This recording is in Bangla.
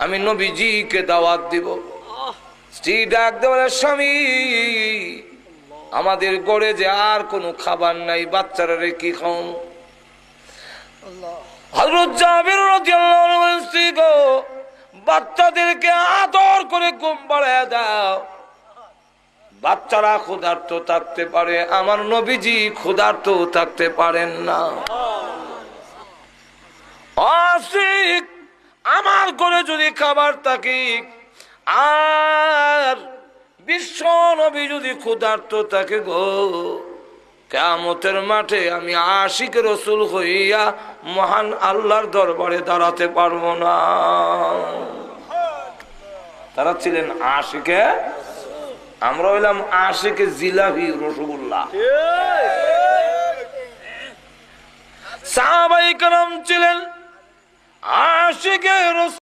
আমি নবীজিকে দাওয়াত দিব। স্ত্রী ডাক দেওয়ার স্বামী, আমাদের ঘরে যে আর কোনো খাবার নাই, বাচ্চারা রে কি খাও? হযরত জাবের রাদিয়াল্লাহু আনহু বলেন, স্ত্রী গো, বাচ্চাদেরকে আদর করে ঘুম পাড়ায় দাও। বাচ্চারা ক্ষুধার্ত থাকতে পারে, আমার নবীজি ক্ষুধার্ত থাকতে পারেন না। আশিক, আমার ঘরে যদি খাবার থাকে আর বিশ্ব নবী যদি ক্ষুধার্ত থাকে গো, কিয়ামতের মাঠে আমি আশিক রাসূল হইয়া মহান আল্লাহর দরবারে দাঁড়াতে পারবো না। তারা ছিলেন আশিকে, আমরা হইলাম আশিকে জিলাপি রসগোল্লা। সাহাবায়ে কেরাম ছিলেন আশিকে রাসূল।